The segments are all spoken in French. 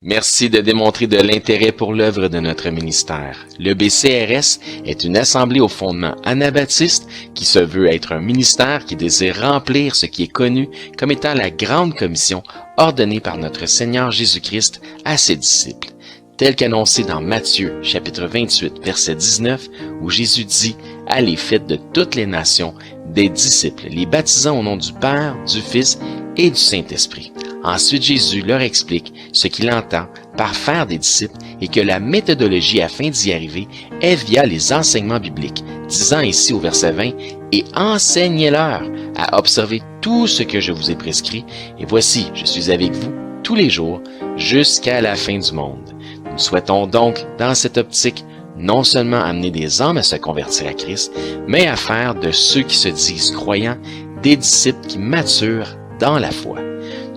Merci de démontrer de l'intérêt pour l'œuvre de notre ministère. Le BCRS est une assemblée au fondement anabaptiste qui se veut être un ministère qui désire remplir ce qui est connu comme étant la grande commission ordonnée par notre Seigneur Jésus-Christ à ses disciples, tel qu'annoncé dans Matthieu chapitre 28 verset 19 où Jésus dit « Allez, faites de toutes les nations des disciples, les baptisant au nom du Père, du Fils et du Saint-Esprit. » Ensuite, Jésus leur explique ce qu'il entend par faire des disciples et que la méthodologie afin d'y arriver est via les enseignements bibliques, disant ici au verset 20 « Et enseignez-leur à observer tout ce que je vous ai prescrit, et voici, je suis avec vous tous les jours jusqu'à la fin du monde. » Nous souhaitons donc, dans cette optique, non seulement amener des âmes à se convertir à Christ, mais à faire de ceux qui se disent croyants des disciples qui maturent dans la foi.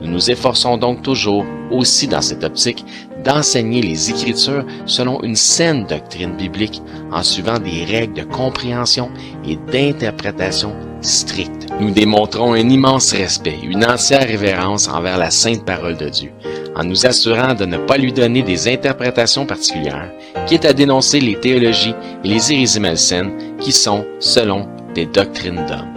Nous nous efforçons donc toujours, aussi dans cette optique, d'enseigner les Écritures selon une saine doctrine biblique en suivant des règles de compréhension et d'interprétation strictes. Nous démontrons un immense respect, une entière révérence envers la sainte parole de Dieu, en nous assurant de ne pas lui donner des interprétations particulières, quitte à dénoncer les théologies et les hérésies malsaines qui sont, selon, des doctrines d'hommes.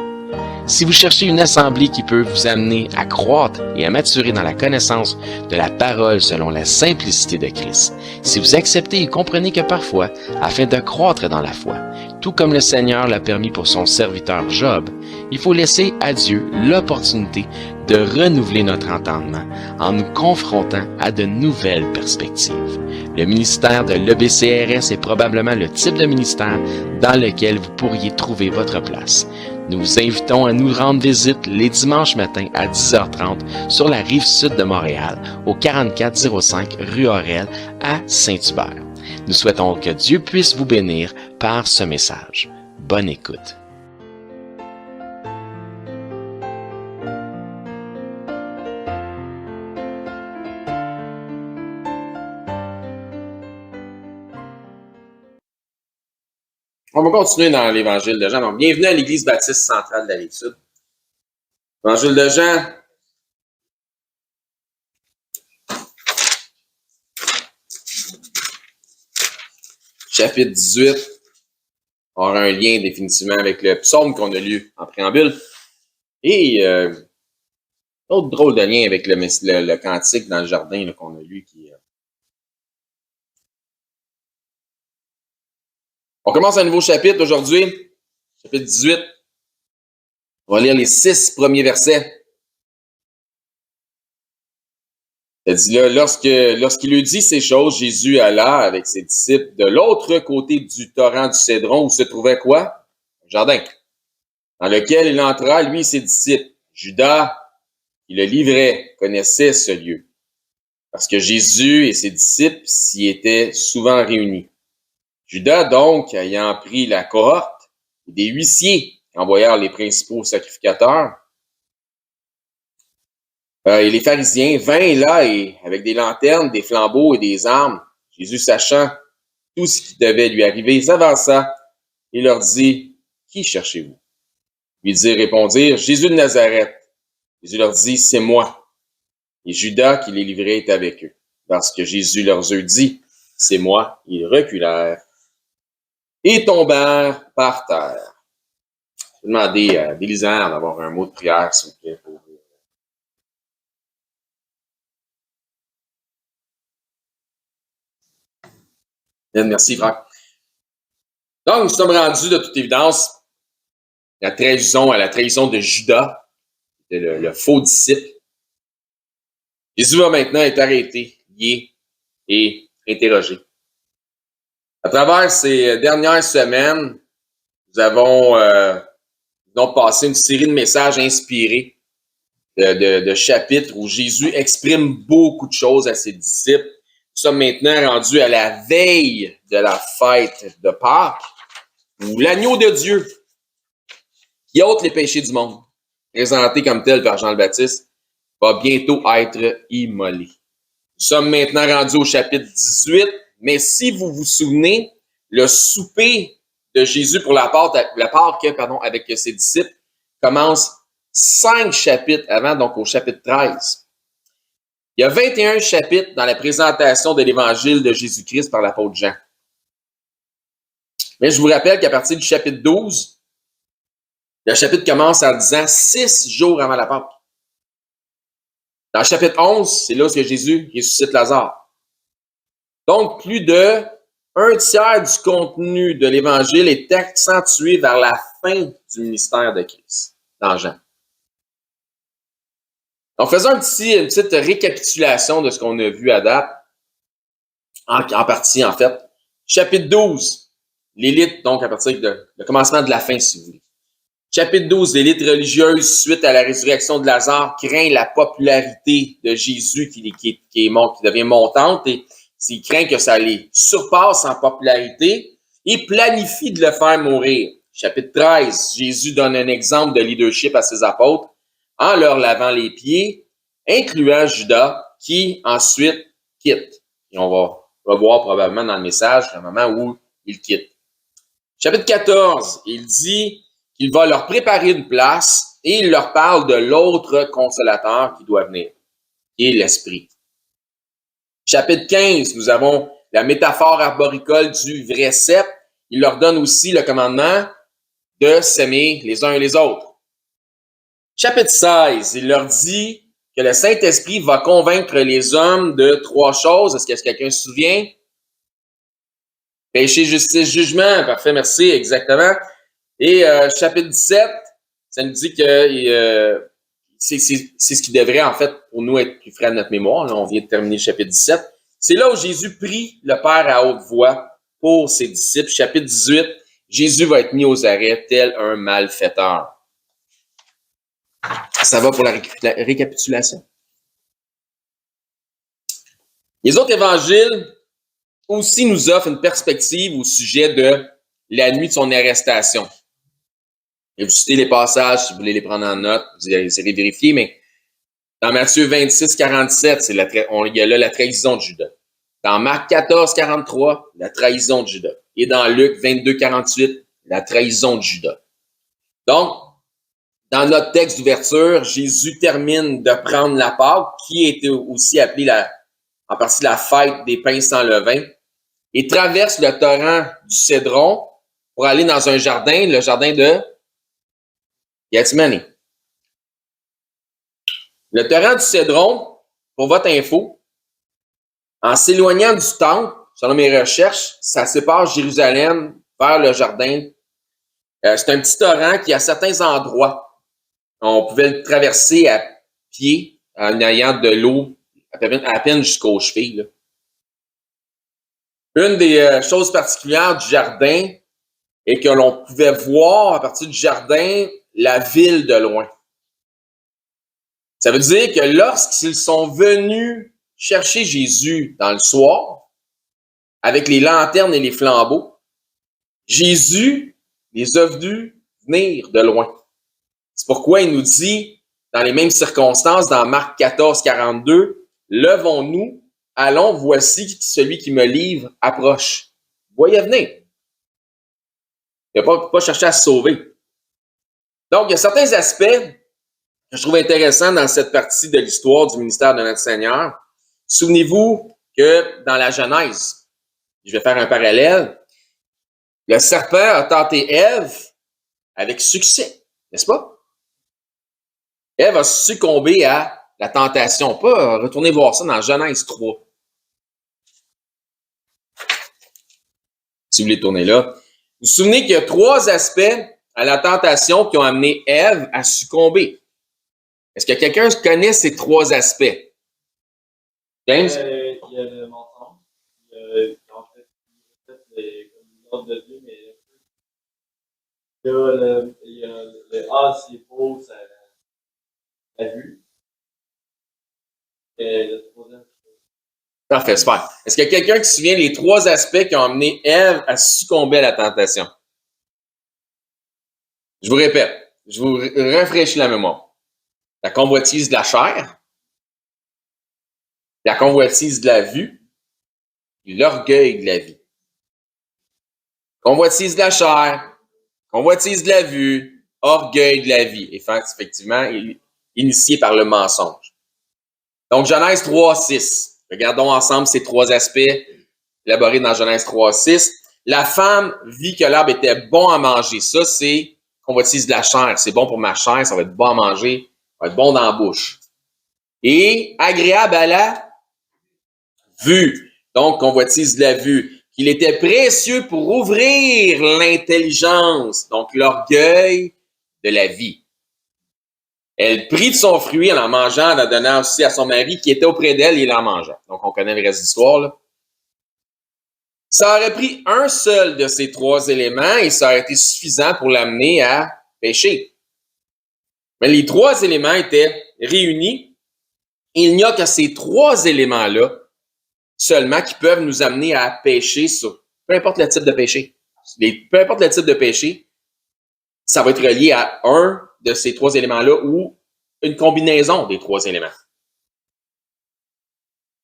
Si vous cherchez une assemblée qui peut vous amener à croître et à maturer dans la connaissance de la parole selon la simplicité de Christ, si vous acceptez et comprenez que parfois, afin de croître dans la foi, tout comme le Seigneur l'a permis pour son serviteur Job, il faut laisser à Dieu l'opportunité de renouveler notre entendement en nous confrontant à de nouvelles perspectives. Le ministère de l'EBCRS est probablement le type de ministère dans lequel vous pourriez trouver votre place. Nous vous invitons à nous rendre visite les dimanches matins à 10h30 sur la rive sud de Montréal, au 4405 rue Aurel à Saint-Hubert. Nous souhaitons que Dieu puisse vous bénir par ce message. Bonne écoute. On va continuer dans l'Évangile de Jean. Donc, bienvenue à l'Église baptiste centrale de la Rive-Sud. Évangile de Jean. Chapitre 18. On aura un lien définitivement avec le psaume qu'on a lu en préambule. Et autre drôle de lien avec le cantique dans le jardin qu'on a lu. On commence un nouveau chapitre aujourd'hui. Chapitre 18. On va lire les 6 premiers versets. Il dit là, lorsqu'il lui dit ces choses, Jésus alla avec ses disciples de l'autre côté du torrent du Cédron où se trouvait quoi? Un jardin. Dans lequel il entra, lui et ses disciples. Judas, qui le livrait, connaissait ce lieu. Parce que Jésus et ses disciples s'y étaient souvent réunis. Judas, donc, ayant pris la cohorte, des huissiers envoyèrent les principaux sacrificateurs, et les pharisiens vinrent là et avec des lanternes, des flambeaux et des armes. Jésus, sachant tout ce qui devait lui arriver, s'avança et leur dit, « Qui cherchez-vous? » Ils répondirent, « Jésus de Nazareth. » Jésus leur dit, « C'est moi. » Et Judas qui les livrait est avec eux. Lorsque Jésus leur eut dit, « C'est moi. » Ils reculèrent et tombèrent par terre. Je vais demander à Bélisande d'avoir un mot de prière, s'il vous plaît, pour vous. Merci, frère. Donc, nous sommes rendus de toute évidence à la trahison de Judas, le faux disciple. Jésus va maintenant être arrêté, lié et interrogé. À travers ces dernières semaines, nous avons passé une série de messages inspirés de chapitres où Jésus exprime beaucoup de choses à ses disciples. Nous sommes maintenant rendus à la veille de la fête de Pâques, où l'agneau de Dieu, qui ôte les péchés du monde, présenté comme tel par Jean le Baptiste, va bientôt être immolé. Nous sommes maintenant rendus au chapitre 18, mais si vous vous souvenez, le souper de Jésus pour la Pâque avec ses disciples commence 5 chapitres avant, donc au chapitre 13. Il y a 21 chapitres dans la présentation de l'évangile de Jésus-Christ par l'apôtre Jean. Mais je vous rappelle qu'à partir du chapitre 12, le chapitre commence en disant 6 jours avant la Pâque. Dans le chapitre 11, c'est là où Jésus ressuscite Lazare. Donc, plus de 1/3 du contenu de l'Évangile est accentué vers la fin du ministère de Christ, dans Jean. Donc, faisons une petite récapitulation de ce qu'on a vu à date, en partie, en fait. Chapitre 12, l'élite, donc à partir de le commencement de la fin, si vous voulez. Chapitre 12, l'élite religieuse, suite à la résurrection de Lazare, craint la popularité de Jésus qui devient montante et il craint que ça les surpasse en popularité et planifie de le faire mourir. Chapitre 13, Jésus donne un exemple de leadership à ses apôtres en leur lavant les pieds, incluant Judas, qui ensuite quitte. Et on va revoir probablement dans le message le moment où il quitte. Chapitre 14, il dit qu'il va leur préparer une place et il leur parle de l'autre consolateur qui doit venir, qui est l'Esprit. Chapitre 15, nous avons la métaphore arboricole du vrai cep. Il leur donne aussi le commandement de s'aimer les uns et les autres. Chapitre 16, il leur dit que le Saint-Esprit va convaincre les hommes de 3 choses. Est-ce que quelqu'un se souvient? Péché, justice, jugement. Parfait, merci, exactement. Et chapitre 17, ça nous dit que c'est ce qui devrait, en fait, pour nous être plus frais de notre mémoire. Là, on vient de terminer le chapitre 17. C'est là où Jésus prie le Père à haute voix pour ses disciples. Chapitre 18, Jésus va être mis aux arrêts tel un malfaiteur. Ça va pour la récapitulation. Les autres évangiles aussi nous offrent une perspective au sujet de la nuit de son arrestation. Et vous citez les passages, si vous voulez les prendre en note, vous allez vérifier, mais dans Matthieu 26, 47, il y a là la trahison de Judas. Dans Marc 14, 43, la trahison de Judas. Et dans Luc 22, 48, la trahison de Judas. Donc, dans notre texte d'ouverture, Jésus termine de prendre la Pâque, qui était aussi appelée en partie la fête des pains sans levain, et traverse le torrent du Cédron pour aller dans un jardin, le jardin de Gethsémani. Le torrent du Cédron, pour votre info, en s'éloignant du temple, selon mes recherches, ça sépare Jérusalem vers le jardin. C'est un petit torrent qui, à certains endroits, on pouvait le traverser à pied en ayant de l'eau à peine jusqu'aux chevilles. Là. Une des choses particulières du jardin est que l'on pouvait voir à partir du jardin la ville de loin. Ça veut dire que lorsqu'ils sont venus chercher Jésus dans le soir, avec les lanternes et les flambeaux, Jésus les a vus venir de loin. C'est pourquoi il nous dit, dans les mêmes circonstances, dans Marc 14, 42, « Levons-nous, allons, voici celui qui me livre approche. » Voyez venir. Il n'a pas cherché à se sauver. Donc, il y a certains aspects que je trouve intéressants dans cette partie de l'histoire du ministère de notre Seigneur. Souvenez-vous que dans la Genèse, je vais faire un parallèle, le serpent a tenté Ève avec succès, n'est-ce pas? Ève a succombé à la tentation. On peut retourner voir ça dans Genèse 3. Si vous voulez tourner là. Vous vous souvenez qu'il y a 3 aspects à la tentation qui ont amené Ève à succomber. Est-ce que quelqu'un connaît ces 3 aspects? James? Il y a le mensonge. En fait, comme l'ordre de Dieu, mais il y a le A, c'est faux, ça la vue. Et le troisième. Parfait, super. Est-ce qu'il y a quelqu'un qui se souvient des 3 aspects qui ont amené Ève à succomber à la tentation? Je vous répète, je vous rafraîchis la mémoire. La convoitise de la chair, la convoitise de la vue, et l'orgueil de la vie. Convoitise de la chair, convoitise de la vue, orgueil de la vie. Et effectivement, initié par le mensonge. Donc, Genèse 3:6. Regardons ensemble ces trois aspects élaborés dans Genèse 3:6. La femme vit que l'arbre était bon à manger. Ça, c'est convoitise de la chair. C'est bon pour ma chair, ça va être bon à manger, ça va être bon dans la bouche. Et agréable à la vue. Donc, convoitise de la vue. Qu'il était précieux pour ouvrir l'intelligence. Donc, l'orgueil de la vie. Elle prit de son fruit en mangeant, en donnant aussi à son mari qui était auprès d'elle et il en mangeait. Donc, on connaît le reste de l'histoire, là. Ça aurait pris un seul de ces trois éléments et ça aurait été suffisant pour l'amener à pécher. Mais les trois éléments étaient réunis. Il n'y a que ces trois éléments-là seulement qui peuvent nous amener à pécher sur peu importe le type de péché. Peu importe le type de péché, ça va être relié à un de ces trois éléments-là ou une combinaison des trois éléments.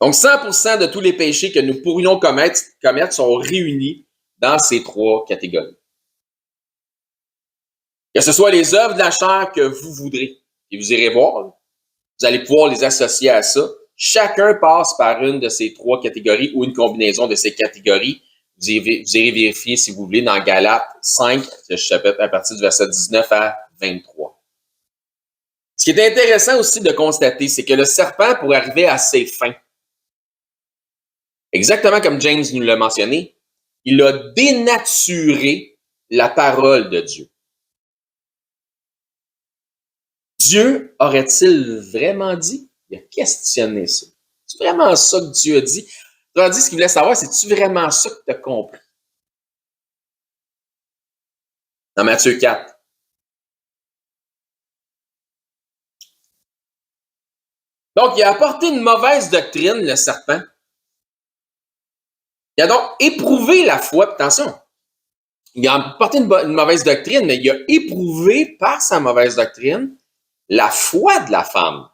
Donc, 100% de tous les péchés que nous pourrions commettre sont réunis dans ces trois catégories. Que ce soit les œuvres de la chair que vous voudrez, et vous irez voir, vous allez pouvoir les associer à ça. Chacun passe par une de ces trois catégories ou une combinaison de ces catégories. Vous irez vérifier, si vous voulez, dans Galates 5, le chapitre à partir du verset 19 à 23. Ce qui est intéressant aussi de constater, c'est que le serpent, pour arriver à ses fins, exactement comme James nous l'a mentionné, il a dénaturé la parole de Dieu. Dieu aurait-il vraiment dit? Il a questionné ça. C'est vraiment ça que Dieu a dit? Autrement dit, ce qu'il voulait savoir, c'est-tu vraiment ça que tu as compris? Dans Matthieu 4. Donc, il a apporté une mauvaise doctrine, le serpent. Il a donc éprouvé la foi. Attention, il a apporté une mauvaise doctrine, mais il a éprouvé par sa mauvaise doctrine la foi de la femme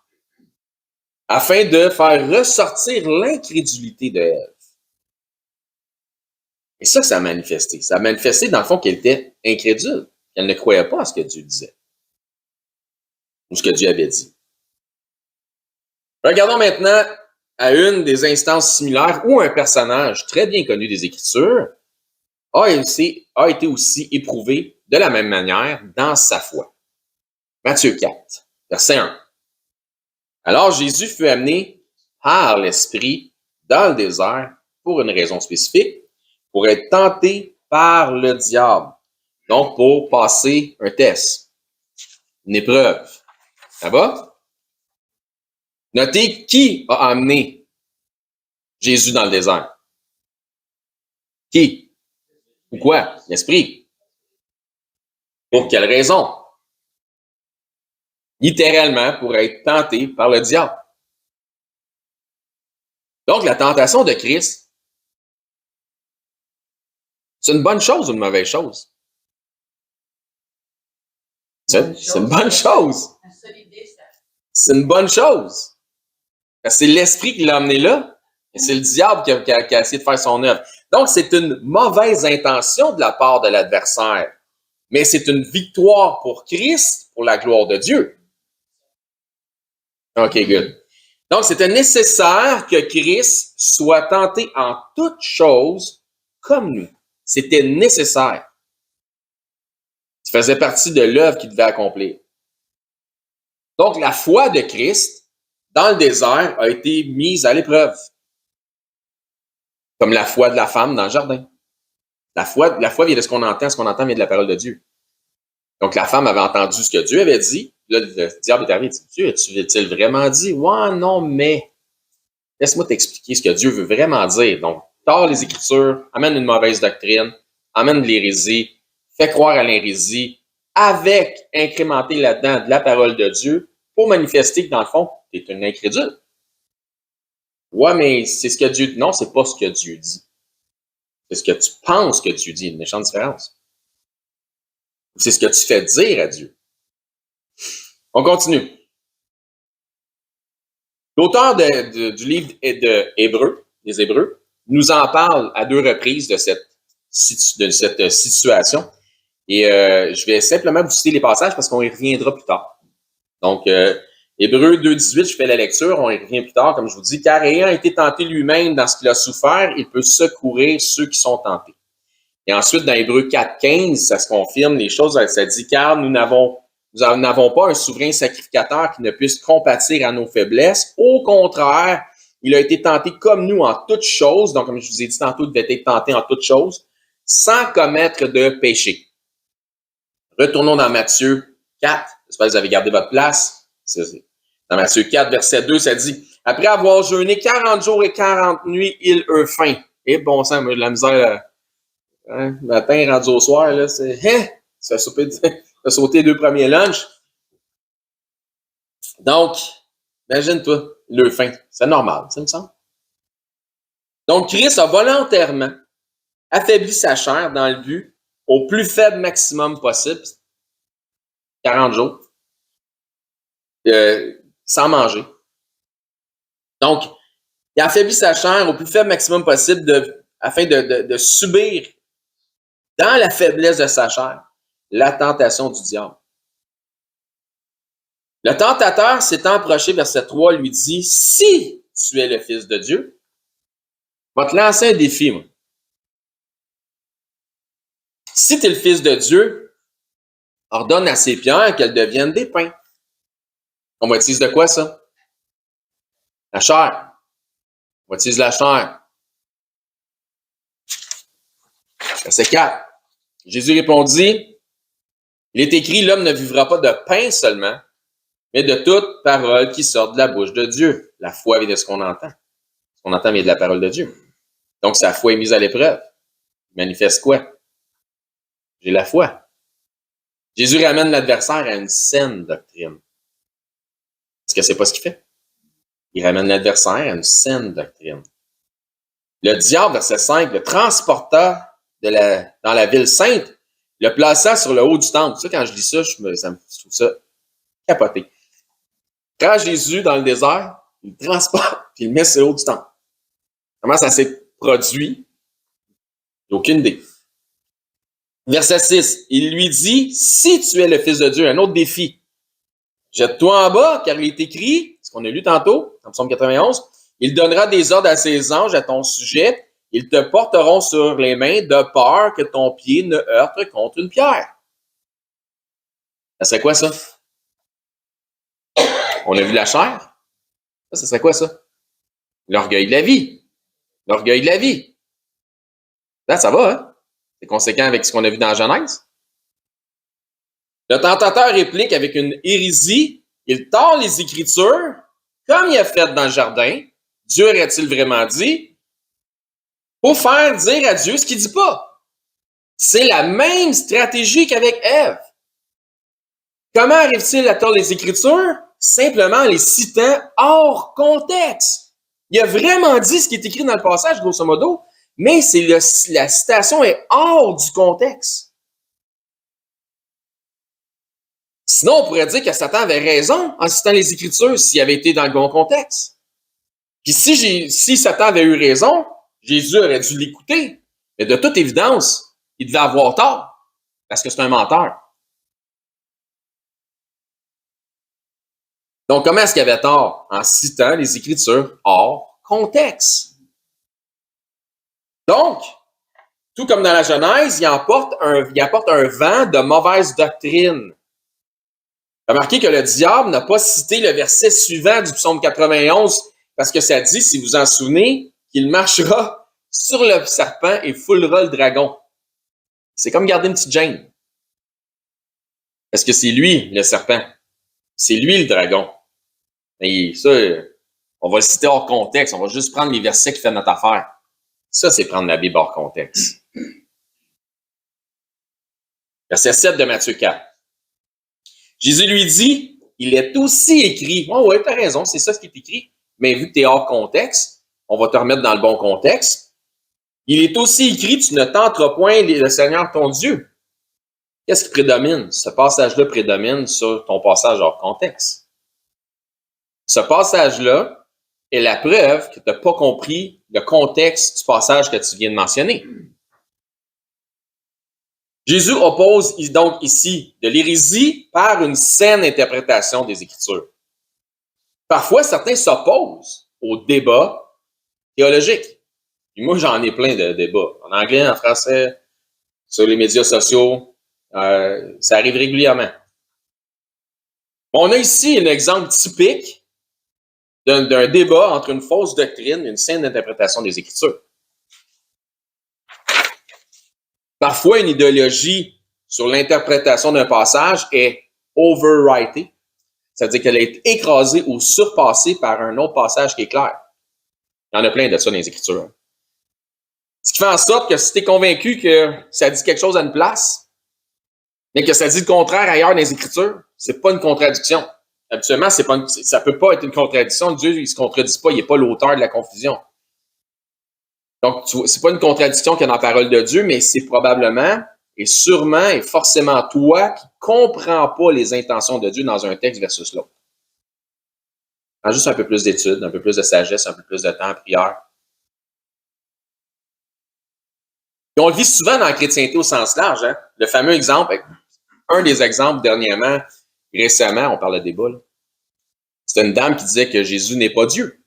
afin de faire ressortir l'incrédulité de Ève. Et ça a manifesté. Ça a manifesté, dans le fond, qu'elle était incrédule. Qu'elle ne croyait pas à ce que Dieu disait. Ou ce que Dieu avait dit. Regardons maintenant à une des instances similaires où un personnage très bien connu des Écritures a été aussi éprouvé de la même manière dans sa foi. Matthieu 4, verset 1. Alors Jésus fut amené par l'Esprit dans le désert pour une raison spécifique, pour être tenté par le diable. Donc, pour passer un test, une épreuve. Ça va? Notez qui a amené Jésus dans le désert. Qui? Pourquoi? L'Esprit. Pour quelle raison? Littéralement, pour être tenté par le diable. Donc, la tentation de Christ, c'est une bonne chose ou une mauvaise chose? C'est une bonne chose. C'est une bonne chose. Parce que c'est l'Esprit qui l'a amené là, et c'est le diable qui a essayé de faire son œuvre. Donc, c'est une mauvaise intention de la part de l'adversaire. Mais c'est une victoire pour Christ, pour la gloire de Dieu. OK, good. Donc, c'était nécessaire que Christ soit tenté en toutes choses comme nous. C'était nécessaire. Ça faisait partie de l'œuvre qu'il devait accomplir. Donc, la foi de Christ dans le désert a été mise à l'épreuve. Comme la foi de la femme dans le jardin. La foi vient de ce qu'on entend vient de la parole de Dieu. Donc, la femme avait entendu ce que Dieu avait dit. Là, le diable est arrivé et dit, Dieu, tu vraiment dit? Ouais, non, mais laisse-moi t'expliquer ce que Dieu veut vraiment dire. Donc, tord les Écritures, amène une mauvaise doctrine, amène de l'hérésie, fais croire à l'hérésie, avec incrémenté là-dedans de la parole de Dieu pour manifester que, dans le fond, tu es une incrédule. Ouais, mais c'est ce que Dieu dit. Non, c'est pas ce que Dieu dit. C'est ce que tu penses que Dieu dit. Une méchante différence. C'est ce que tu fais dire à Dieu. On continue. L'auteur du livre des Hébreux, nous en parle à 2 reprises de cette situation. Et je vais simplement vous citer les passages parce qu'on y reviendra plus tard. Donc, Hébreux 2,18, je fais la lecture, on y revient plus tard, comme je vous dis, car ayant été tenté lui-même dans ce qu'il a souffert, il peut secourir ceux qui sont tentés. Et ensuite, dans Hébreux 4,15, ça se confirme les choses, ça dit, car nous n'avons pas un souverain sacrificateur qui ne puisse compatir à nos faiblesses. Au contraire, il a été tenté comme nous en toutes choses, donc comme je vous ai dit tantôt, il devait être tenté en toutes choses, sans commettre de péché. Retournons dans Matthieu 4, j'espère que vous avez gardé votre place. Dans Matthieu 4, verset 2, ça dit, « Après avoir jeûné 40 jours et 40 nuits, il eut faim. » Et bon sang, moi, la misère, le matin, rendu au soir, là, c'est, ça fait sauter les 2 premiers lunchs. Donc, imagine-toi, il eut faim. C'est normal, ça me semble. Donc, Christ a volontairement affaibli sa chair dans le but au plus faible maximum possible, 40 jours, sans manger. Donc, il a affaibli sa chair au plus faible maximum possible afin de subir, dans la faiblesse de sa chair, la tentation du diable. Le tentateur s'étant approché, verset 3, lui dit, « Si tu es le Fils de Dieu, je vais te lancer un défi, moi. Si tu es le Fils de Dieu, ordonne à ces pierres qu'elles deviennent des pains. » On va utiliser de quoi, ça? La chair. On va utiliser la chair. Verset 4. Jésus répondit, « Il est écrit, l'homme ne vivra pas de pain seulement, mais de toute parole qui sort de la bouche de Dieu. » La foi vient de ce qu'on entend. Ce qu'on entend vient de la parole de Dieu. Donc, sa foi est mise à l'épreuve. Il manifeste quoi? J'ai la foi. Jésus ramène l'adversaire à une saine doctrine. Est-ce que c'est pas ce qu'il fait? Il ramène l'adversaire à une saine doctrine. Le diable, verset 5, le transporta dans la ville sainte, le plaça sur le haut du temple. Ça, quand je dis ça, je trouve ça capoté. Quand Jésus, dans le désert, il le transporte et il le met sur le haut du temple. Comment ça s'est produit? J'ai aucune idée. Verset 6, il lui dit, « Si tu es le Fils de Dieu, un autre défi, jette-toi en bas, car il est écrit, ce qu'on a lu tantôt, dans Psaume 91, il donnera des ordres à ses anges à ton sujet, ils te porteront sur les mains de peur que ton pied ne heurte contre une pierre. » Ça serait quoi ça? On a vu la chair? Ça serait quoi ça? L'orgueil de la vie. L'orgueil de la vie. Là, ça va, hein? C'est conséquent avec ce qu'on a vu dans Genèse. Le tentateur réplique avec une hérésie. Il tord les Écritures, comme il a fait dans le jardin. Dieu aurait-il vraiment dit? Pour faire dire à Dieu ce qu'il ne dit pas. C'est la même stratégie qu'avec Ève. Comment arrive-t-il à tordre les Écritures? Simplement en les citant hors contexte. Il a vraiment dit ce qui est écrit dans le passage, grosso modo, mais la citation est hors du contexte. Sinon, on pourrait dire que Satan avait raison en citant les Écritures s'il avait été dans le bon contexte. Puis si Satan avait eu raison, Jésus aurait dû l'écouter. Mais de toute évidence, il devait avoir tort, parce que c'est un menteur. Donc, comment est-ce qu'il avait tort? En citant les Écritures hors contexte. Donc, tout comme dans la Genèse, il apporte un vent de mauvaise doctrine. Remarquez que le diable n'a pas cité le verset suivant du psaume 91, parce que ça dit, si vous en souvenez, qu'il marchera sur le serpent et foulera le dragon. C'est comme garder une petite gêne. Parce que c'est lui, le serpent. C'est lui, le dragon. Et ça, on va le citer hors contexte. On va juste prendre les versets qui font notre affaire. Ça, c'est prendre la Bible hors contexte. Verset 7 de Matthieu 4. Jésus lui dit, il est aussi écrit. Oh, ouais, t'as raison, c'est ça ce qui est écrit. Mais vu que tu es hors contexte, on va te remettre dans le bon contexte. Il est aussi écrit, tu ne tenteras point le Seigneur ton Dieu. Qu'est-ce qui prédomine? Ce passage-là prédomine sur ton passage hors contexte. Ce passage-là est la preuve que tu n'as pas compris le contexte du passage que tu viens de mentionner. Jésus oppose donc ici de l'hérésie par une saine interprétation des Écritures. Parfois, certains s'opposent au débat théologique. Et moi, j'en ai plein de débats. En anglais, en français, sur les médias sociaux, ça arrive régulièrement. On a ici un exemple typique d'un débat entre une fausse doctrine et une saine interprétation des Écritures. Parfois, une idéologie sur l'interprétation d'un passage est overwritée, c'est-à-dire qu'elle est écrasée ou surpassée par un autre passage qui est clair. Il y en a plein de ça dans les Écritures. Ce qui fait en sorte que si tu es convaincu que ça dit quelque chose à une place, mais que ça dit le contraire ailleurs dans les Écritures, c'est pas une contradiction. Habituellement, ça peut pas être une contradiction. Dieu, il se contredit pas, il n'est pas l'auteur de la confusion. Donc, c'est pas une contradiction qu'il y a dans la parole de Dieu, mais c'est probablement et sûrement et forcément toi qui comprends pas les intentions de Dieu dans un texte versus l'autre. Prends juste un peu plus d'études, un peu plus de sagesse, un peu plus de temps en prière. Et on le vit souvent dans la chrétienté au sens large. Hein? Le fameux exemple, un des exemples dernièrement, récemment, on parle de débat, c'était une dame qui disait que Jésus n'est pas Dieu.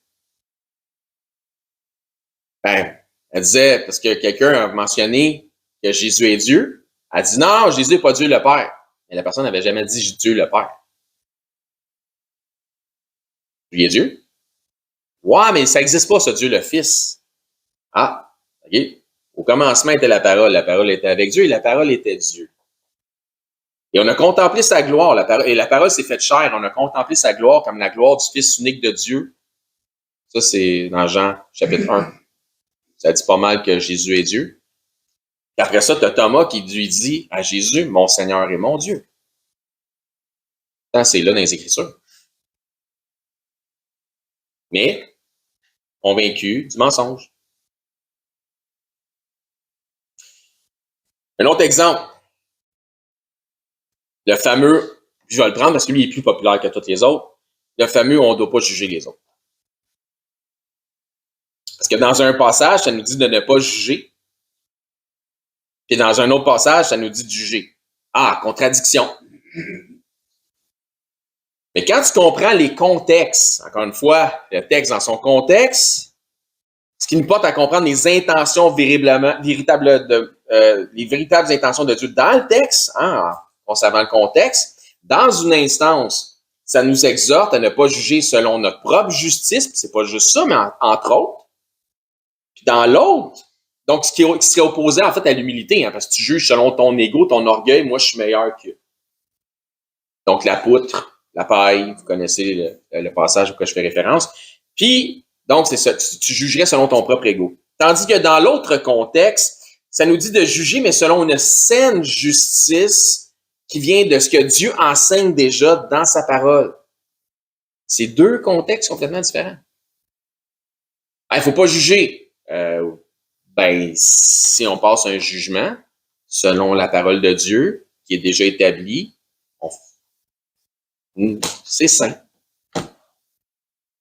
Ben, elle disait, parce que quelqu'un a mentionné que Jésus est Dieu, elle dit non, Jésus n'est pas Dieu le Père. Mais la personne n'avait jamais dit Dieu le Père. Lui est Dieu? Ouais, mais ça n'existe pas, ce Dieu le Fils. Ah, OK. Au commencement était la parole était avec Dieu et la parole était Dieu. Et on a contemplé sa gloire, et la parole s'est faite chair, on a contemplé sa gloire comme la gloire du Fils unique de Dieu. Ça, c'est dans Jean, chapitre 1. Ça dit pas mal que Jésus est Dieu. Et après ça, tu as Thomas qui lui dit à Jésus, mon Seigneur et mon Dieu. C'est là dans les Écritures. Mais, convaincu du mensonge. Un autre exemple. Le fameux, je vais le prendre parce que lui est plus populaire que tous les autres, le fameux on ne doit pas juger les autres. Parce que dans un passage, ça nous dit de ne pas juger. Puis dans un autre passage, ça nous dit de juger. Ah, contradiction. Mais quand tu comprends les contextes, encore une fois, le texte dans son contexte, ce qui nous porte à comprendre les intentions les véritables intentions de Dieu dans le texte, en conservant le contexte, dans une instance, ça nous exhorte à ne pas juger selon notre propre justice, puis c'est pas juste ça, mais entre autres. Puis dans l'autre, donc ce qui serait opposé en fait à l'humilité, parce que tu juges selon ton ego, ton orgueil, moi je suis meilleur que. Donc la poutre, la paille, vous connaissez le passage auquel je fais référence. Puis, donc c'est ça, tu jugerais selon ton propre ego. Tandis que dans l'autre contexte, ça nous dit de juger, mais selon une saine justice qui vient de ce que Dieu enseigne déjà dans sa parole. C'est deux contextes complètement différents. Il ne faut pas juger. Si on passe un jugement selon la parole de Dieu qui est déjà établie, c'est sain.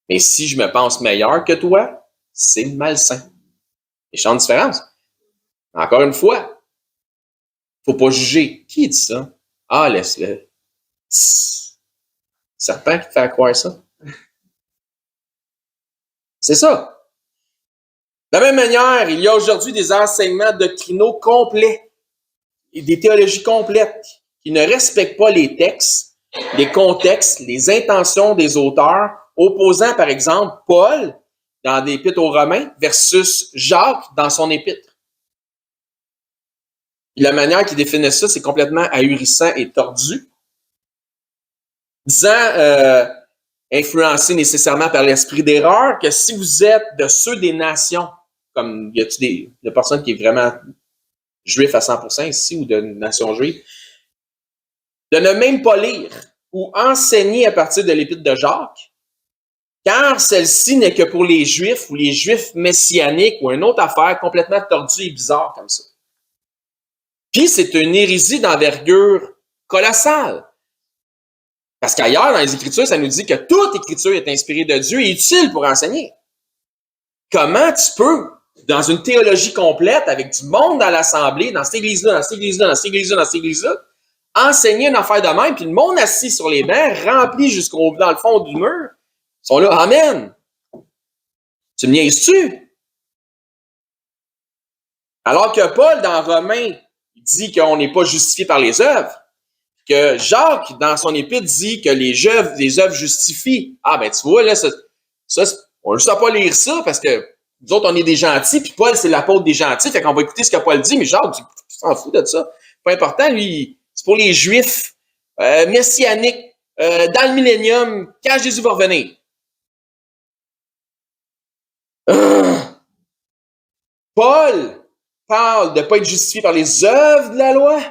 Mais si je me pense meilleur que toi, c'est malsain. Méchante différence. Encore une fois, faut pas juger. Qui dit ça? Ah, le serpent qui te fait croire ça. C'est ça. De la même manière, il y a aujourd'hui des enseignements doctrinaux complets et des théologies complètes qui ne respectent pas les textes, les contextes, les intentions des auteurs, opposant par exemple Paul dans l'Épître aux Romains versus Jacques dans son Épître. La manière qu'il définit ça, c'est complètement ahurissant et tordu, disant, influencé nécessairement par l'esprit d'erreur, que si vous êtes de ceux des nations, comme y a-t-il des personnes qui est vraiment juif à 100% ici ou de nation juive, de ne même pas lire ou enseigner à partir de l'Épître de Jacques, car celle-ci n'est que pour les Juifs ou les Juifs messianiques ou une autre affaire complètement tordue et bizarre comme ça. Puis c'est une hérésie d'envergure colossale. Parce qu'ailleurs, dans les Écritures, ça nous dit que toute Écriture est inspirée de Dieu et utile pour enseigner. Comment tu peux, dans une théologie complète, avec du monde dans l'assemblée, dans cette église-là, dans cette église-là, dans cette église-là, dans cette église-là, enseigner une affaire de même, puis le monde assis sur les bancs, rempli dans le fond du mur, sont là, amen. Tu me niaises-tu? Alors que Paul, dans Romains, il dit qu'on n'est pas justifié par les œuvres. Que Jacques, dans son épître, dit que les œuvres justifient. Ah, ben, tu vois, là, ça on ne juste pas lire ça parce que nous autres, on est des gentils, puis Paul, c'est l'apôtre des gentils, fait qu'on va écouter ce que Paul dit, mais Jacques, tu t'en fous de ça. Pas important, lui, c'est pour les Juifs, messianiques, dans le millénium, quand Jésus va revenir. Paul parle de ne pas être justifié par les œuvres de la loi.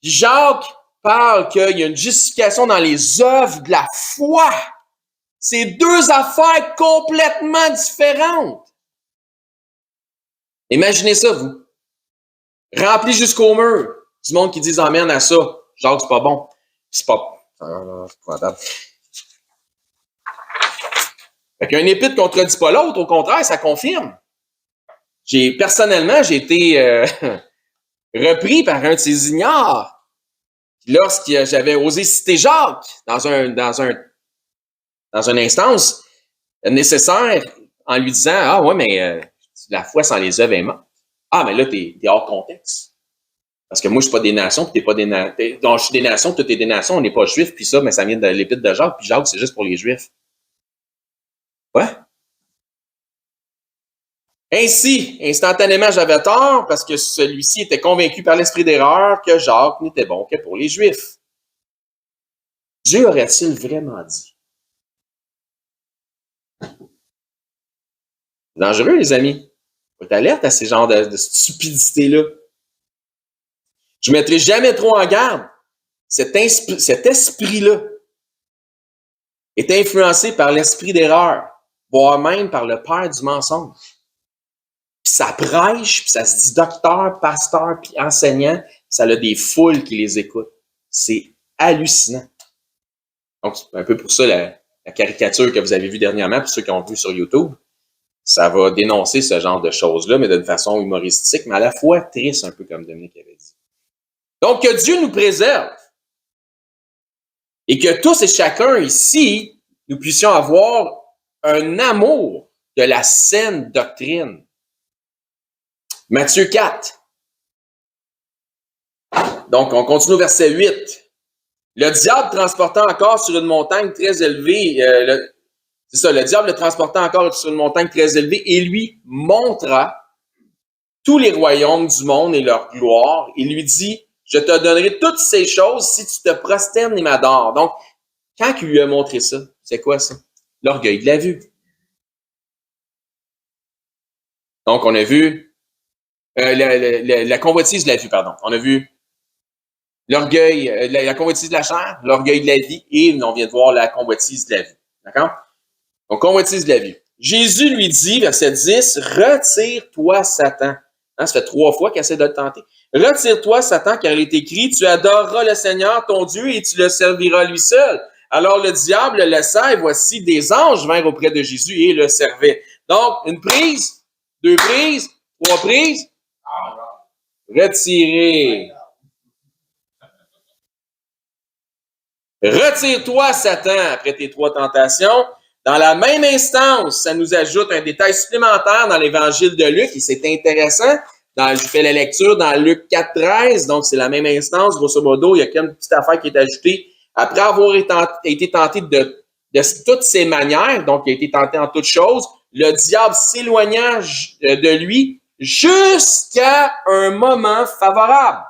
Jacques parle qu'il y a une justification dans les œuvres de la foi. C'est deux affaires complètement différentes. Imaginez ça, vous. Rempli jusqu'au mur. Du monde qui dit amen à ça. Jacques, c'est pas bon. C'est pas épouvantable. Fait qu'un épître ne contredit pas l'autre, au contraire, ça confirme. Personnellement, j'ai été repris par un de ces ignares. Lorsque j'avais osé citer Jacques dans une instance nécessaire en lui disant « Ah ouais, mais la foi sans les œuvres est morte. » Ah, mais là, t'es hors contexte. Parce que moi, je suis pas des nations, puis t'es pas des nations. Donc, je suis des nations, toi, t'es des nations, on n'est pas juifs, puis ça, mais ça vient de l'épître de Jacques, puis Jacques, c'est juste pour les juifs. Ouais. Ainsi, instantanément, j'avais tort parce que celui-ci était convaincu par l'esprit d'erreur que Jacques n'était bon que pour les Juifs. Dieu aurait-il vraiment dit? C'est dangereux, les amis. Faut être alerte à ces genres de stupidité-là. Je ne mettrai jamais trop en garde. Cet esprit-là est influencé par l'esprit d'erreur, voire même par le père du mensonge. Puis ça prêche, puis ça se dit docteur, pasteur, puis enseignant, ça a des foules qui les écoutent. C'est hallucinant. Donc, c'est un peu pour ça la caricature que vous avez vue dernièrement, pour ceux qui ont vu sur YouTube. Ça va dénoncer ce genre de choses-là, mais d'une façon humoristique, mais à la fois triste, un peu comme Dominique avait dit. Donc, que Dieu nous préserve et que tous et chacun ici, nous puissions avoir un amour de la saine doctrine. Matthieu 4. Donc, on continue au verset 8. Le diable transportant encore sur une montagne très élevée, le diable le transportant encore sur une montagne très élevée et lui montra tous les royaumes du monde et leur gloire. Il lui dit, je te donnerai toutes ces choses si tu te prosternes et m'adores. Donc, quand il lui a montré ça, c'est quoi ça? L'orgueil de la vue. Donc, on a vu la convoitise de la vue, pardon. On a vu l'orgueil, la convoitise de la chair, l'orgueil de la vie, et on vient de voir la convoitise de la vue. D'accord? Donc, convoitise de la vue. Jésus lui dit, verset 10, « Retire-toi, Satan. » Ça fait 3 fois qu'il essaie de le tenter. « Retire-toi, Satan, car il est écrit, tu adoreras le Seigneur, ton Dieu, et tu le serviras lui seul. » Alors le diable le laissa, et voici des anges vinrent auprès de Jésus et le servaient. Donc, une prise, 2 prises, 3 prises. Retirez. Retire-toi, Satan, après tes 3 tentations. Dans la même instance, ça nous ajoute un détail supplémentaire dans l'évangile de Luc, et c'est intéressant. Je fais la lecture dans Luc 4,13, donc c'est la même instance. Grosso modo, il y a qu'une petite affaire qui est ajoutée. Après avoir été tenté de toutes ses manières, donc il a été tenté en toutes choses, le diable s'éloigna de lui jusqu'à un moment favorable.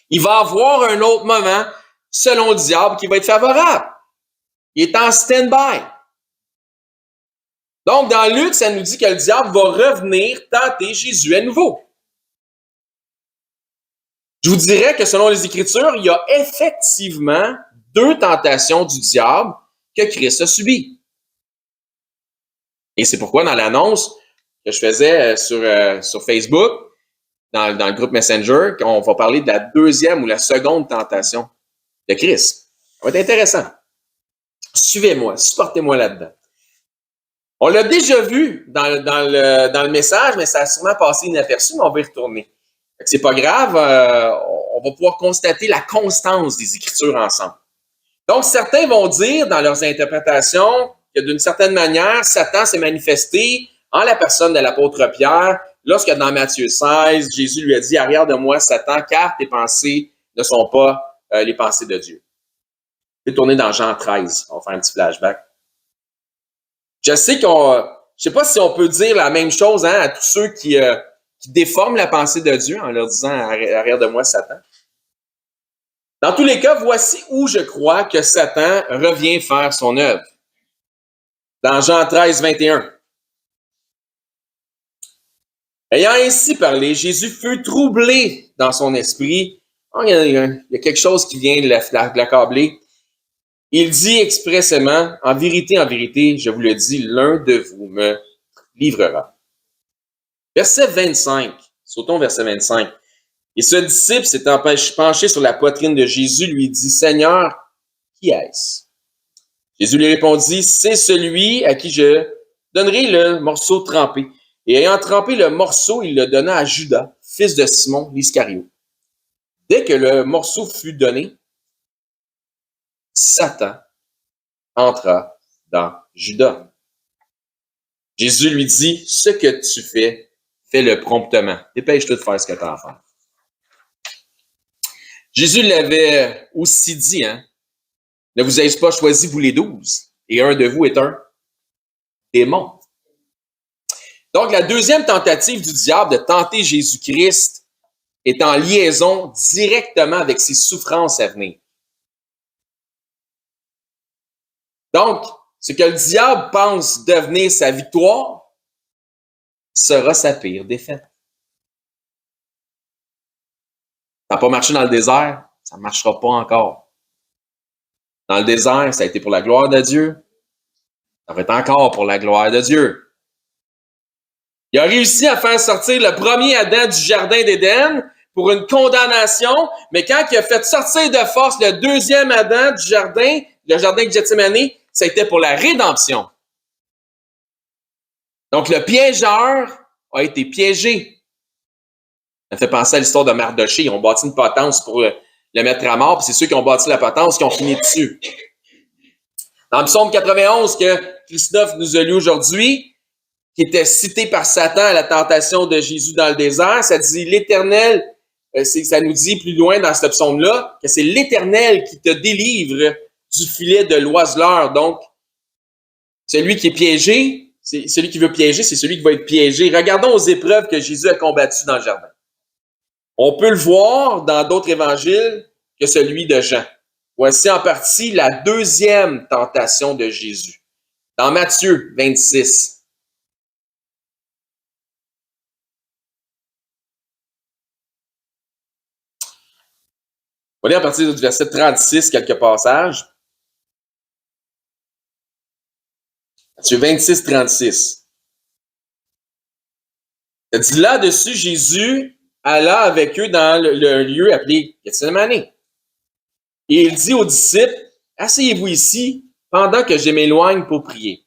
Il va avoir un autre moment, selon le diable, qui va être favorable. Il est en stand-by. Donc, dans Luc, ça nous dit que le diable va revenir tenter Jésus à nouveau. Je vous dirais que selon les Écritures, il y a effectivement 2 tentations du diable que Christ a subies. Et c'est pourquoi dans l'annonce que je faisais sur Facebook, dans le groupe Messenger, on va parler de la 2e ou la 2e tentation de Christ. Ça va être intéressant. Suivez-moi, supportez-moi là-dedans. On l'a déjà vu dans le message, mais ça a sûrement passé inaperçu, mais on va y retourner. C'est pas grave, on va pouvoir constater la constance des Écritures ensemble. Donc, certains vont dire dans leurs interprétations que d'une certaine manière, Satan s'est manifesté en la personne de l'apôtre Pierre lorsque dans Matthieu 16, Jésus lui a dit « Arrière de moi, Satan, car tes pensées ne sont pas les pensées de Dieu. » Je vais tourner dans Jean 13. On va faire un petit flashback. Je sais je sais pas si on peut dire la même chose à tous ceux qui déforment la pensée de Dieu en leur disant « Arrière de moi, Satan. » Dans tous les cas, voici où je crois que Satan revient faire son œuvre. Dans Jean 13, 21. Ayant ainsi parlé, Jésus fut troublé dans son esprit. Oh, il y a quelque chose qui vient de l'accabler. Il dit expressément, en vérité, je vous le dis, l'un de vous me livrera. Verset 25. Sautons verset 25. Et ce disciple s'étant penché sur la poitrine de Jésus, lui dit, « Seigneur, qui est-ce? » Jésus lui répondit, « C'est celui à qui je donnerai le morceau trempé. » Et ayant trempé le morceau, il le donna à Judas, fils de Simon l'Iscario. Dès que le morceau fut donné, Satan entra dans Judas. Jésus lui dit, « Ce que tu fais, fais-le promptement. Dépêche-toi de faire ce que tu as à faire. » Jésus l'avait aussi dit, hein, « Ne vous ai-je pas choisi, vous les 12, et un de vous est un démon. » Donc, la deuxième tentative du diable de tenter Jésus-Christ est en liaison directement avec ses souffrances à venir. Donc, ce que le diable pense devenir sa victoire sera sa pire défaite. Ça n'a pas marché dans le désert, ça ne marchera pas encore. Dans le désert, ça a été pour la gloire de Dieu, ça va être encore pour la gloire de Dieu. Il a réussi à faire sortir le premier Adam du jardin d'Éden pour une condamnation, mais quand il a fait sortir de force le deuxième Adam du jardin, le jardin de Gethsémani, c'était pour la rédemption. Donc, le piégeur a été piégé. Ça fait penser à l'histoire de Mardoché. Ils ont bâti une potence pour le mettre à mort, puis c'est ceux qui ont bâti la potence qui ont fini dessus. Dans le psaume 91 que Christophe nous a lu aujourd'hui, qui était cité par Satan à la tentation de Jésus dans le désert, ça dit l'Éternel, ça nous dit plus loin dans ce psaume-là, que c'est l'Éternel qui te délivre du filet de l'oiseleur. Donc, celui qui est piégé, c'est celui qui veut piéger, c'est celui qui va être piégé. Regardons aux épreuves que Jésus a combattues dans le jardin. On peut le voir dans d'autres évangiles que celui de Jean. Voici en partie la deuxième tentation de Jésus. Dans Matthieu 26. On va lire à partir du verset 36 quelques passages. Matthieu 26, 36. Ça dit, là-dessus, Jésus alla avec eux dans le lieu appelé Gethsémani. Et il dit aux disciples, « Asseyez-vous ici pendant que je m'éloigne pour prier. »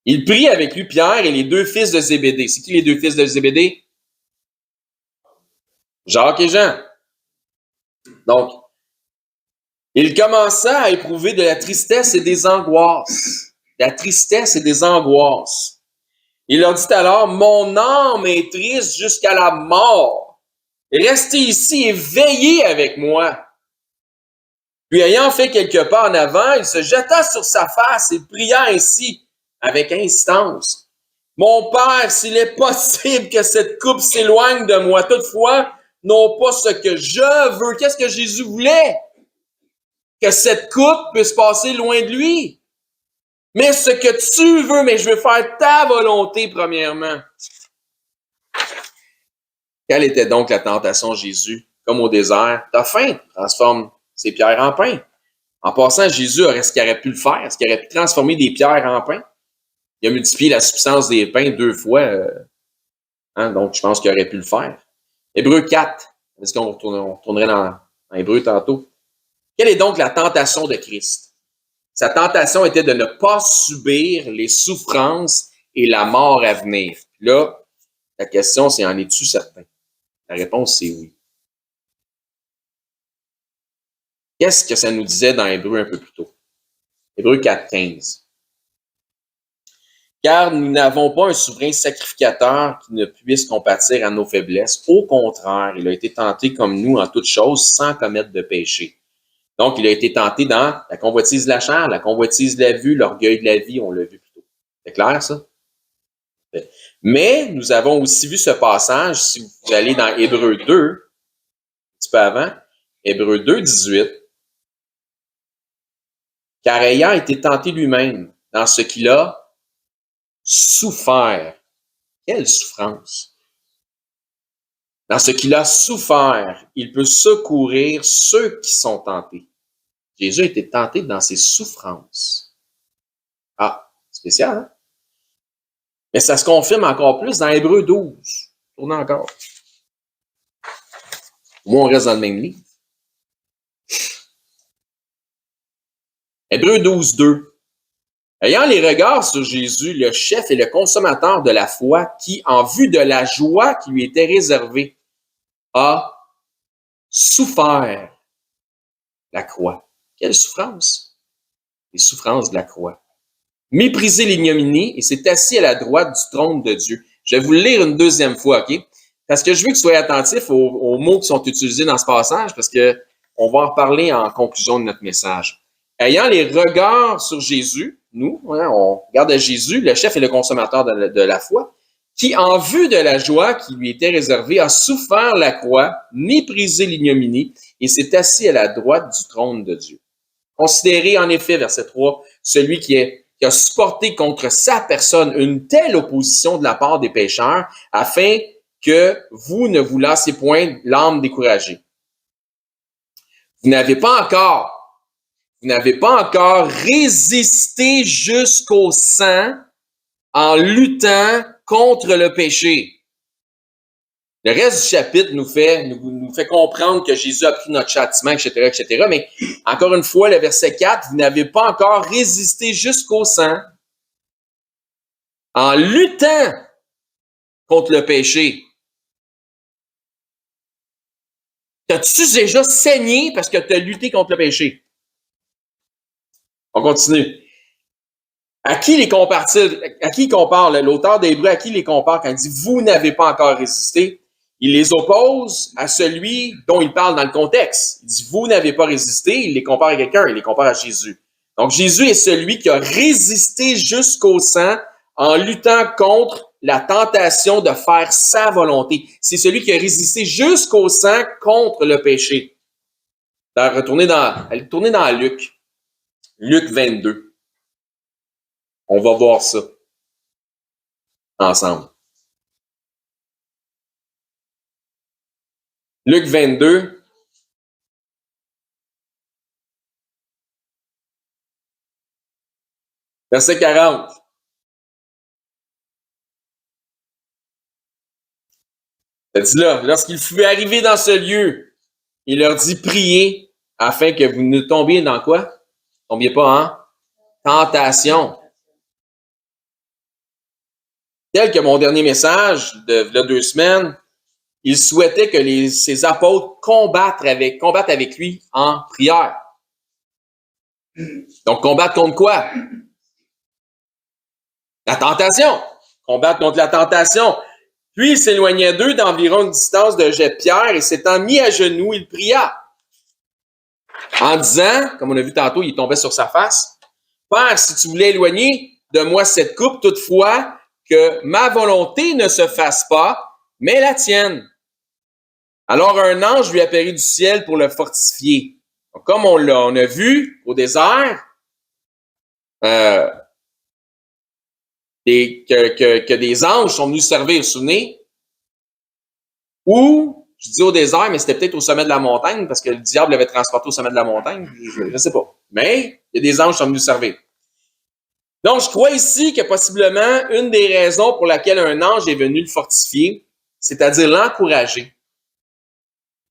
Il prie avec lui Pierre et les deux fils de Zébédée. C'est qui les deux fils de Zébédée? Jacques et Jean. Donc, il commença à éprouver de la tristesse et des angoisses. La tristesse et des angoisses. Il leur dit alors, « Mon âme est triste jusqu'à la mort. Restez ici et veillez avec moi. » Puis ayant fait quelques pas en avant, il se jeta sur sa face et pria ainsi, avec instance. « Mon Père, s'il est possible que cette coupe s'éloigne de moi, toutefois, non pas ce que je veux. » Qu'est-ce que Jésus voulait? Que cette coupe puisse passer loin de lui. Mais ce que tu veux, mais je veux faire ta volonté premièrement. Quelle était donc la tentation de Jésus? Comme au désert, t'as faim, transforme ces pierres en pain. En passant, Jésus, est-ce qu'il aurait pu le faire? Est-ce qu'il aurait pu transformer des pierres en pain? Il a multiplié la substance des pains 2 fois. Donc, je pense qu'il aurait pu le faire. Hébreux 4. Est-ce qu'on retournerait dans Hébreux tantôt? Quelle est donc la tentation de Christ? Sa tentation était de ne pas subir les souffrances et la mort à venir. Là, la question, c'est en es-tu certain? La réponse, c'est oui. Qu'est-ce que ça nous disait dans Hébreu un peu plus tôt? Hébreu 4,15. Car nous n'avons pas un souverain sacrificateur qui ne puisse compatir à nos faiblesses. Au contraire, il a été tenté comme nous en toutes choses sans commettre de péché. Donc, il a été tenté dans la convoitise de la chair, la convoitise de la vue, l'orgueil de la vie, on l'a vu plus tôt. C'est clair, ça? Mais nous avons aussi vu ce passage, si vous allez dans Hébreu 2, un petit peu avant, Hébreu 2, 18. Car ayant été tenté lui-même dans ce qu'il a souffert. Quelle souffrance! Dans ce qu'il a souffert, il peut secourir ceux qui sont tentés. Jésus a été tenté dans ses souffrances. Ah, spécial, hein? Mais ça se confirme encore plus dans Hébreu 12. Tournez encore. Moi, on reste dans le même livre. Hébreu 12, 2. Ayant les regards sur Jésus, le chef et le consommateur de la foi, qui, en vue de la joie qui lui était réservée, a souffert la croix. Quelle souffrance! Les souffrances de la croix. Méprisé l'ignominie et s'est assis à la droite du trône de Dieu. Je vais vous le lire une deuxième fois, OK? Parce que je veux que vous soyez attentifs aux mots qui sont utilisés dans ce passage, parce que on va en reparler en conclusion de notre message. Ayant les regards sur Jésus, nous, on regarde à Jésus, le chef et le consommateur de la foi, qui, en vue de la joie qui lui était réservée, a souffert la croix, méprisé l'ignominie et s'est assis à la droite du trône de Dieu. Considérez en effet, verset 3, celui qui a supporté contre sa personne une telle opposition de la part des pécheurs, afin que vous ne vous lassiez point l'âme découragée. Vous n'avez pas encore résisté jusqu'au sang en luttant contre le péché. Le reste du chapitre nous fait comprendre que Jésus a pris notre châtiment, etc., etc. Mais encore une fois, le verset 4, vous n'avez pas encore résisté jusqu'au sang en luttant contre le péché. T'as-tu déjà saigné parce que tu as lutté contre le péché? On continue. À qui il compare l'auteur d'Hébreu, à qui il les compare quand il dit « vous n'avez pas encore résisté », il les oppose à celui dont il parle dans le contexte. Il dit « vous n'avez pas résisté », il les compare à quelqu'un, il les compare à Jésus. Donc Jésus est celui qui a résisté jusqu'au sang en luttant contre la tentation de faire sa volonté. C'est celui qui a résisté jusqu'au sang contre le péché. Allez tourner dans Luc. Luc 22. On va voir ça ensemble. Luc 22. Verset 40. Ça dit là, lorsqu'il fut arrivé dans ce lieu, il leur dit priez afin que vous ne tombiez dans quoi? Tombiez pas en tentation. Tel que mon dernier message de 2 semaines, il souhaitait que ses apôtres combattent avec lui en prière. Donc, combattre contre quoi? La tentation. Combattre contre la tentation. Puis, il s'éloignait d'eux d'environ une distance de jet de pierre et s'étant mis à genoux, il pria. En disant, comme on a vu tantôt, il tombait sur sa face, « Père, si tu voulais éloigner de moi cette coupe, toutefois, que ma volonté ne se fasse pas, mais la tienne. » Alors un ange lui apparut du ciel pour le fortifier. Donc, comme on a vu au désert, que des anges sont venus servir, vous vous souvenez? Ou, je dis au désert, mais c'était peut-être au sommet de la montagne, parce que le diable l'avait transporté au sommet de la montagne, je ne sais pas. Mais il y a des anges qui sont venus servir. Donc, je crois ici que possiblement une des raisons pour laquelle un ange est venu le fortifier, c'est-à-dire l'encourager,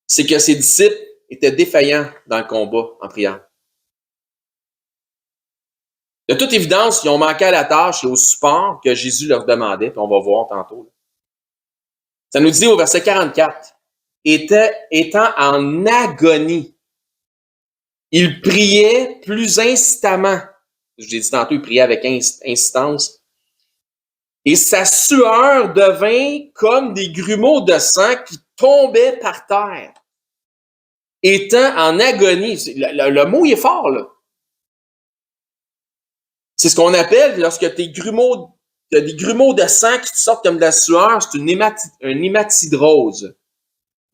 c'est que ses disciples étaient défaillants dans le combat en priant. De toute évidence, ils ont manqué à la tâche et au support que Jésus leur demandait, puis on va voir tantôt. Ça nous dit au verset 44, étant en agonie. Il priait plus instamment. Je l'ai dit tantôt, il priait avec insistance. Et sa sueur devint comme des grumeaux de sang qui tombaient par terre, étant en agonie. Le mot il est fort, là. C'est ce qu'on appelle, lorsque tu as des grumeaux de sang qui te sortent comme de la sueur, c'est une hématidrose.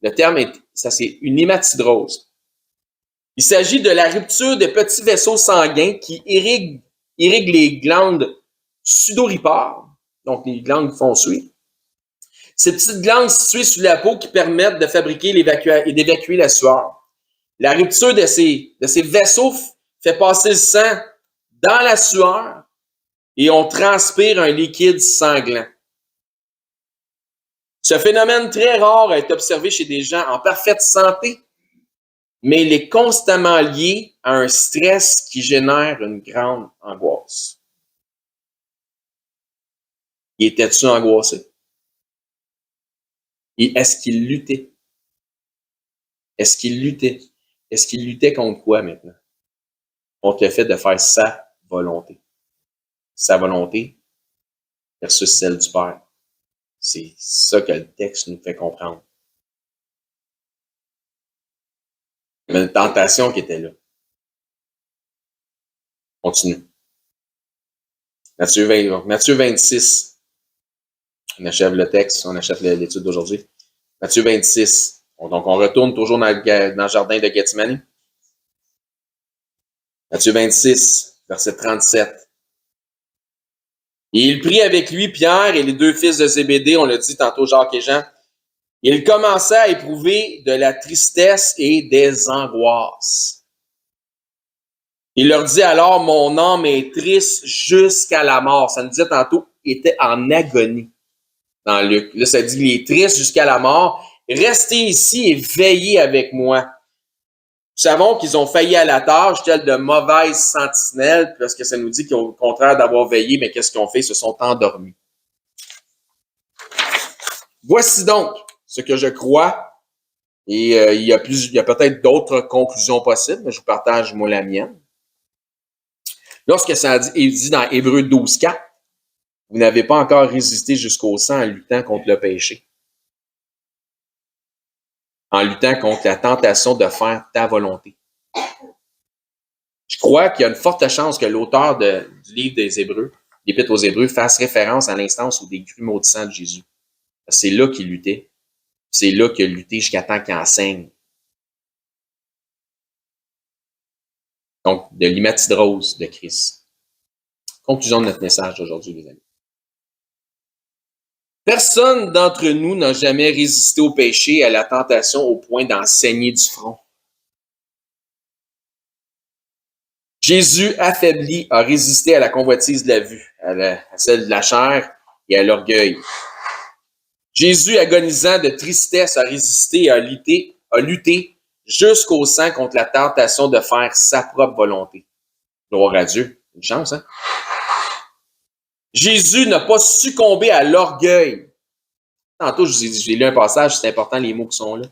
Le terme c'est une hématidrose. Il s'agit de la rupture des petits vaisseaux sanguins qui irriguent les glandes sudoripares, donc les glandes qui font suer. Ces petites glandes situées sous la peau qui permettent de fabriquer et d'évacuer la sueur. La rupture de ces vaisseaux fait passer le sang dans la sueur et on transpire un liquide sanglant. Ce phénomène très rare est observé chez des gens en parfaite santé, mais il est constamment lié à un stress qui génère une grande angoisse. Il était-tu angoissé? Et est-ce qu'il luttait? Est-ce qu'il luttait? Est-ce qu'il luttait contre quoi maintenant? Contre le fait de faire sa volonté. Sa volonté versus celle du Père. C'est ça que le texte nous fait comprendre. Il y avait une tentation qui était là. Continue. Matthieu 26. On achève le texte, on achève l'étude d'aujourd'hui. Matthieu 26. Donc, on retourne toujours dans le jardin de Gethsemane. Matthieu 26, verset 37. Et il prit avec lui Pierre et les deux fils de Zébédée, on l'a dit tantôt, Jacques et Jean. Il commençait à éprouver de la tristesse et des angoisses. Il leur dit alors, mon âme est triste jusqu'à la mort. Ça nous disait tantôt, il était en agonie dans Luc. Là, ça dit, il est triste jusqu'à la mort. Restez ici et veillez avec moi. Nous savons qu'ils ont failli à la tâche, telle de mauvaises sentinelles, parce que ça nous dit qu'au contraire d'avoir veillé, mais qu'est-ce qu'ils ont fait? Ils se sont endormis. Voici donc ce que je crois, et il y a peut-être d'autres conclusions possibles, mais je vous partage moi la mienne. Lorsque ça est dit dans Hébreux 12:4, vous n'avez pas encore résisté jusqu'au sang en luttant contre le péché, en luttant contre la tentation de faire ta volonté. Je crois qu'il y a une forte chance que l'auteur du livre des Hébreux, l'Épître aux Hébreux, fasse référence à l'instance ou des grumeaux de sang de Jésus. C'est là qu'il luttait. C'est là qu'il a lutté jusqu'à temps qu'il enseigne. Donc, de l'hématidrose de Christ. Conclusion de notre message d'aujourd'hui, les amis. Personne d'entre nous n'a jamais résisté au péché et à la tentation au point d'en saigner du front. Jésus, affaibli, a résisté à la convoitise de la vue, à celle de la chair et à l'orgueil. Jésus, agonisant de tristesse, a résisté et a lutté jusqu'au sang contre la tentation de faire sa propre volonté. Gloire à Dieu. Une chance, hein? Jésus n'a pas succombé à l'orgueil. Tantôt, j'ai lu un passage, c'est important les mots qui sont là.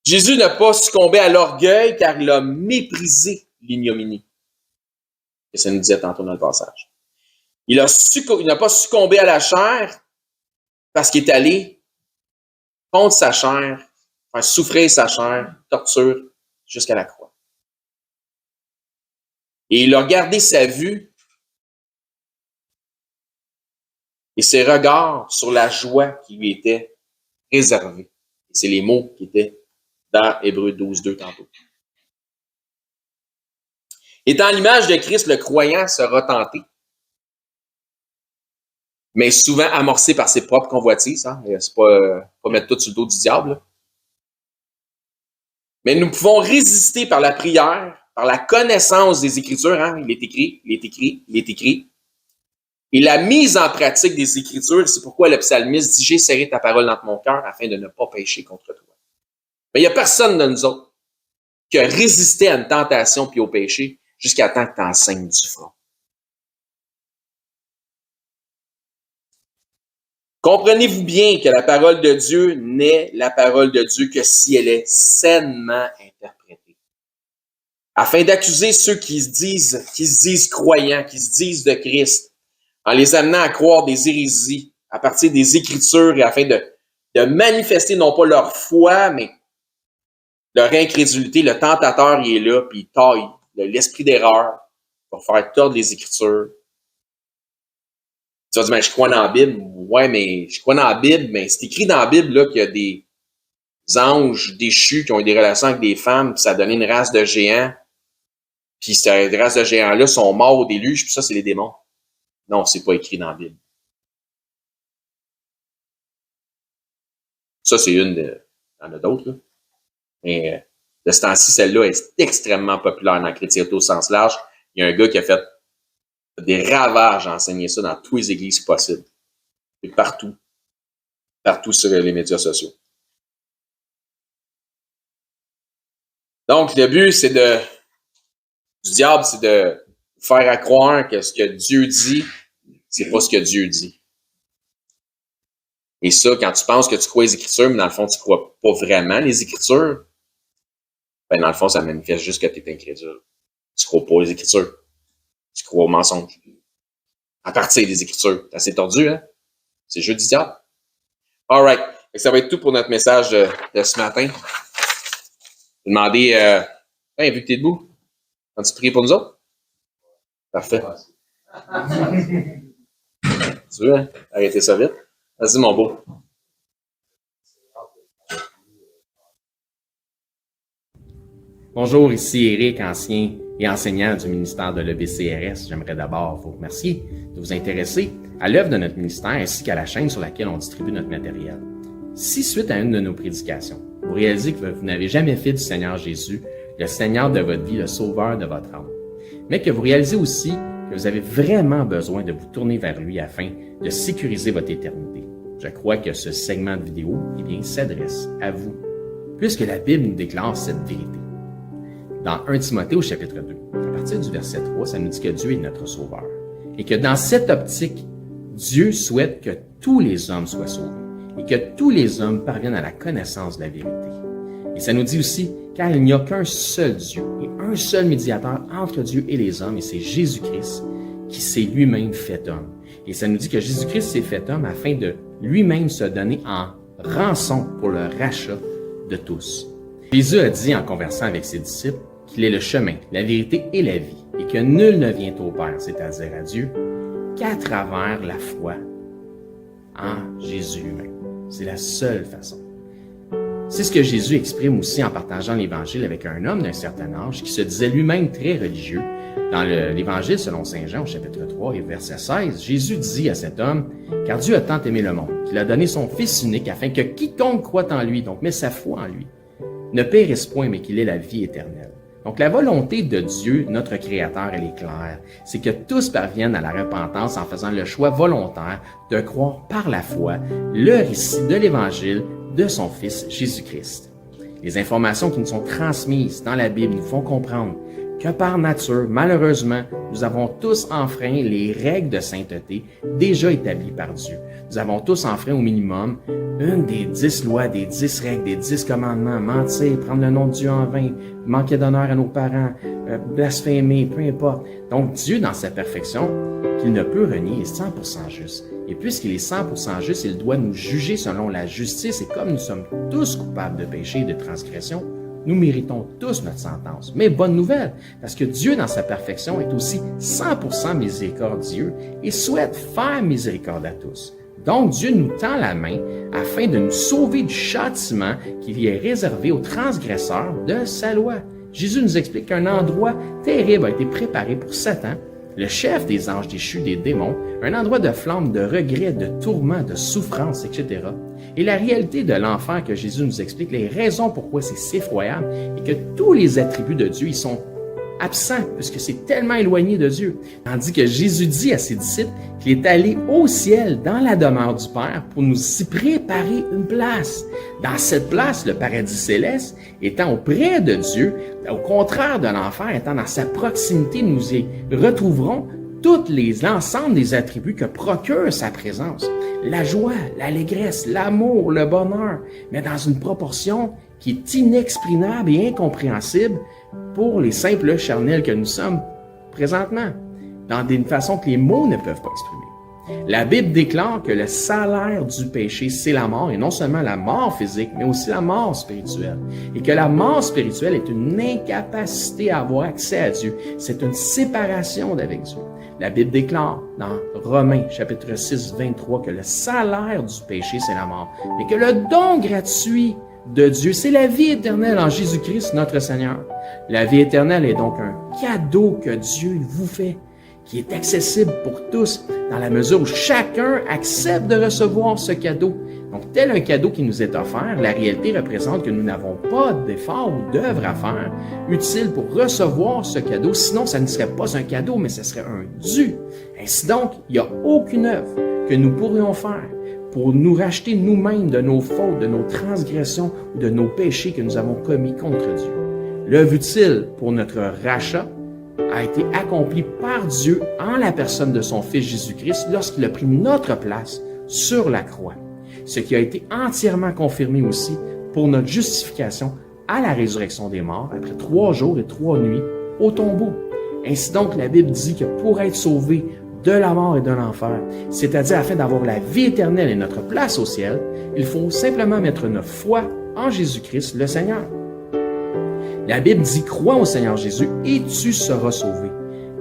Jésus n'a pas succombé à l'orgueil car il a méprisé l'ignominie. Et ça nous disait tantôt dans le passage. Il n'a pas succombé à la chair parce qu'il est allé contre sa chair, faire souffrir sa chair, torture, jusqu'à la croix. Et il a gardé sa vue et ses regards sur la joie qui lui était réservée. Et c'est les mots qui étaient dans Hébreux 12:2 tantôt. Étant l'image de Christ, le croyant sera tenté, mais souvent amorcé par ses propres convoitises. Hein? C'est pas mettre tout sur le dos du diable. Là. Mais nous pouvons résister par la prière, par la connaissance des Écritures. Hein? Il est écrit. Et la mise en pratique des Écritures, c'est pourquoi le psalmiste dit « J'ai serré ta parole dans mon cœur afin de ne pas pécher contre toi ». Mais il n'y a personne de nous autres qui a résisté à une tentation puis au péché jusqu'à temps que tu enseignes du front. Comprenez-vous bien que la parole de Dieu n'est la parole de Dieu que si elle est sainement interprétée. afin d'accuser ceux qui se disent croyants, qui se disent de Christ, en les amenant à croire des hérésies à partir des Écritures et afin de manifester non pas leur foi, mais leur incrédulité. Le tentateur, il est là, puis il taille l'esprit d'erreur pour faire tordre les Écritures. Tu vas dire, mais je crois dans la Bible. Ouais, mais je crois dans la Bible, mais c'est écrit dans la Bible là, qu'il y a des anges déchus qui ont eu des relations avec des femmes, puis ça a donné une race de géants. Puis cette race de géants-là sont morts au déluge, puis ça, c'est les démons. Non, c'est pas écrit dans la Bible. Ça, c'est une de... Il y en a d'autres, là. Mais de ce temps-ci, celle-là est extrêmement populaire dans la chrétienté au sens large. Il y a un gars qui a fait des ravages à enseigner ça dans toutes les églises possibles. Et partout. Partout sur les médias sociaux. Donc, le but, du diable, c'est de faire à croire que ce que Dieu dit, c'est pas ce que Dieu dit. Et ça, quand tu penses que tu crois les Écritures, mais dans le fond, tu crois pas vraiment les Écritures, ben dans le fond, ça manifeste juste que tu es incrédule. Tu crois pas les Écritures. Tu crois au mensonge. À partir des Écritures. C'est assez tordu, hein? C'est le jeu du diable. All right. Ça va être tout pour notre message de ce matin. Je vais demander, vu que tu es debout, quand tu pries pour nous autres? Parfait. Tu veux, hein? Arrêtez ça vite. Vas-y, mon beau. Bonjour, ici Éric, ancien et enseignant du ministère de l'EBCRS. J'aimerais d'abord vous remercier de vous intéresser à l'œuvre de notre ministère ainsi qu'à la chaîne sur laquelle on distribue notre matériel. Si, suite à une de nos prédications, vous réalisez que vous n'avez jamais fait du Seigneur Jésus, le Seigneur de votre vie, le Sauveur de votre âme, mais que vous réalisez aussi que vous avez vraiment besoin de vous tourner vers lui afin de sécuriser votre éternité, je crois que ce segment de vidéo s'adresse à vous, puisque la Bible nous déclare cette vérité. Dans 1 Timothée au chapitre 2, à partir du verset 3, ça nous dit que Dieu est notre Sauveur. Et que dans cette optique, Dieu souhaite que tous les hommes soient sauvés et que tous les hommes parviennent à la connaissance de la vérité. Et ça nous dit aussi, car il n'y a qu'un seul Dieu et un seul médiateur entre Dieu et les hommes, et c'est Jésus-Christ qui s'est lui-même fait homme. Et ça nous dit que Jésus-Christ s'est fait homme afin de lui-même se donner en rançon pour le rachat de tous. Jésus a dit en conversant avec ses disciples qu'il est le chemin, la vérité et la vie, et que nul ne vient au Père, c'est-à-dire à Dieu, qu'à travers la foi en Jésus lui-même. C'est la seule façon. C'est ce que Jésus exprime aussi en partageant l'Évangile avec un homme d'un certain âge qui se disait lui-même très religieux. Dans l'Évangile selon saint Jean, au chapitre 3 et verset 16, Jésus dit à cet homme, « Car Dieu a tant aimé le monde, qu'il a donné son Fils unique, afin que quiconque croit en lui, donc met sa foi en lui, ne périsse point, mais qu'il ait la vie éternelle. » Donc la volonté de Dieu, notre Créateur, elle est claire. C'est que tous parviennent à la repentance en faisant le choix volontaire de croire par la foi le récit de l'Évangile de son Fils Jésus-Christ. Les informations qui nous sont transmises dans la Bible nous font comprendre que par nature, malheureusement, nous avons tous enfreint les règles de sainteté déjà établies par Dieu. Nous avons tous enfreint au minimum une des 10 lois, des 10 règles, des 10 commandements, mentir, prendre le nom de Dieu en vain, manquer d'honneur à nos parents, blasphémer, peu importe. Donc Dieu, dans sa perfection, qu'il ne peut renier, est 100% juste. Et puisqu'il est 100% juste, il doit nous juger selon la justice. Et comme nous sommes tous coupables de péché et de transgression, nous méritons tous notre sentence. Mais bonne nouvelle, parce que Dieu, dans sa perfection, est aussi 100% miséricordieux et souhaite faire miséricorde à tous. Donc, Dieu nous tend la main afin de nous sauver du châtiment qui est réservé aux transgresseurs de sa loi. Jésus nous explique qu'un endroit terrible a été préparé pour Satan, le chef des anges déchus, des démons, un endroit de flamme, de regret, de tourment, de souffrance, etc. Et la réalité de l'enfer que Jésus nous explique, les raisons pourquoi c'est si effroyable, et que tous les attributs de Dieu, ils sont absents, puisque c'est tellement éloigné de Dieu. Tandis que Jésus dit à ses disciples qu'il est allé au ciel, dans la demeure du Père, pour nous y préparer une place. Dans cette place, le paradis céleste, étant auprès de Dieu, au contraire de l'enfer, étant dans sa proximité, nous y retrouverons l'ensemble des attributs que procure sa présence. La joie, l'allégresse, l'amour, le bonheur, mais dans une proportion qui est inexprimable et incompréhensible pour les simples charnels que nous sommes présentement, dans une façon que les mots ne peuvent pas exprimer. La Bible déclare que le salaire du péché, c'est la mort, et non seulement la mort physique, mais aussi la mort spirituelle. Et que la mort spirituelle est une incapacité à avoir accès à Dieu. C'est une séparation d'avec Dieu. La Bible déclare dans Romains, chapitre 6, 23, que le salaire du péché, c'est la mort, mais que le don gratuit de Dieu, c'est la vie éternelle en Jésus-Christ, notre Seigneur. La vie éternelle est donc un cadeau que Dieu vous fait, qui est accessible pour tous, dans la mesure où chacun accepte de recevoir ce cadeau. Donc, tel un cadeau qui nous est offert, la réalité représente que nous n'avons pas d'effort ou d'œuvre à faire utile pour recevoir ce cadeau. Sinon, ça ne serait pas un cadeau, mais ce serait un dû. Ainsi donc, il n'y a aucune œuvre que nous pourrions faire pour nous racheter nous-mêmes de nos fautes, de nos transgressions ou de nos péchés que nous avons commis contre Dieu. L'œuvre utile pour notre rachat a été accomplie par Dieu en la personne de son Fils Jésus-Christ lorsqu'il a pris notre place sur la croix. Ce qui a été entièrement confirmé aussi pour notre justification à la résurrection des morts après 3 jours et 3 nuits au tombeau. Ainsi donc, la Bible dit que pour être sauvé de la mort et de l'enfer, c'est-à-dire afin d'avoir la vie éternelle et notre place au ciel, il faut simplement mettre notre foi en Jésus-Christ, le Seigneur. La Bible dit « Crois au Seigneur Jésus et tu seras sauvé ».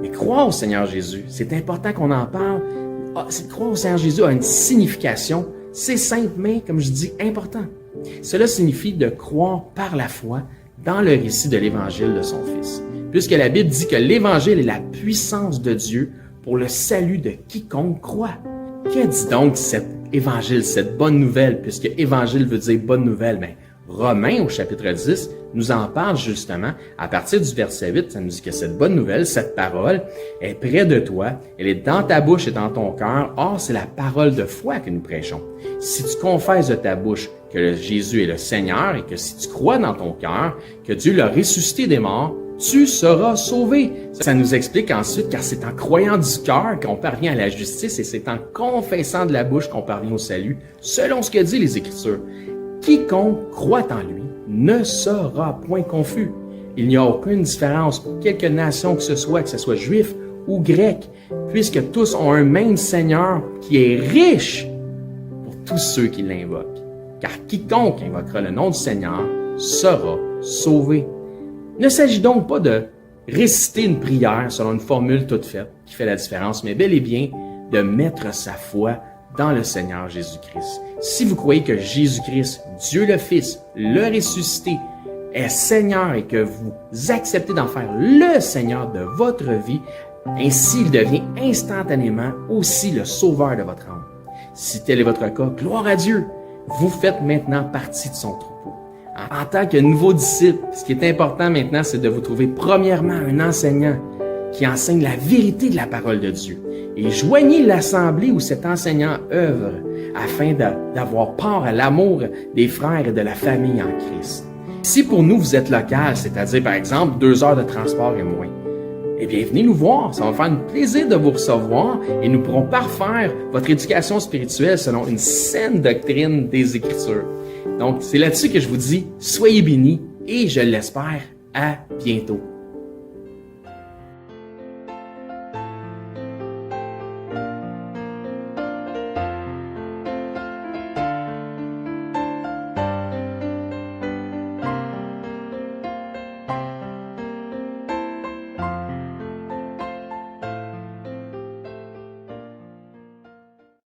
Mais croire au Seigneur Jésus, c'est important qu'on en parle. Croire au Seigneur Jésus a une signification. C'est simple, mais, comme je dis, important. Cela signifie de croire par la foi dans le récit de l'Évangile de son Fils. Puisque la Bible dit que l'Évangile est la puissance de Dieu pour le salut de quiconque croit. Que dit donc cet Évangile, cette bonne nouvelle, puisque Évangile veut dire bonne nouvelle? Mais Romains, au chapitre 10, nous en parle justement. À partir du verset 8, ça nous dit que cette bonne nouvelle, cette parole, est près de toi, elle est dans ta bouche et dans ton cœur. Or, c'est la parole de foi que nous prêchons. Si tu confesses de ta bouche que Jésus est le Seigneur et que si tu crois dans ton cœur que Dieu l'a ressuscité des morts, tu seras sauvé. Ça nous explique ensuite, car c'est en croyant du cœur qu'on parvient à la justice et c'est en confessant de la bouche qu'on parvient au salut, selon ce que dit les Écritures. Quiconque croit en lui ne sera point confus. Il n'y a aucune différence pour quelque nation que ce soit juif ou grec, puisque tous ont un même Seigneur qui est riche pour tous ceux qui l'invoquent. Car quiconque invoquera le nom du Seigneur sera sauvé. Il ne s'agit donc pas de réciter une prière selon une formule toute faite qui fait la différence, mais bel et bien de mettre sa foi dans le Seigneur Jésus-Christ. Si vous croyez que Jésus-Christ, Dieu le Fils, le ressuscité, est Seigneur et que vous acceptez d'en faire le Seigneur de votre vie, ainsi il devient instantanément aussi le sauveur de votre âme. Si tel est votre cas, gloire à Dieu, vous faites maintenant partie de son troupeau. En tant que nouveau disciple, ce qui est important maintenant, c'est de vous trouver premièrement un enseignant qui enseigne la vérité de la parole de Dieu. Et joignez l'assemblée où cet enseignant œuvre afin d'avoir part à l'amour des frères et de la famille en Christ. Si pour nous vous êtes local, c'est-à-dire par exemple 2 heures de transport et moins, eh bien venez nous voir, ça va me faire un plaisir de vous recevoir et nous pourrons parfaire votre éducation spirituelle selon une saine doctrine des Écritures. Donc c'est là-dessus que je vous dis, soyez bénis et je l'espère, à bientôt.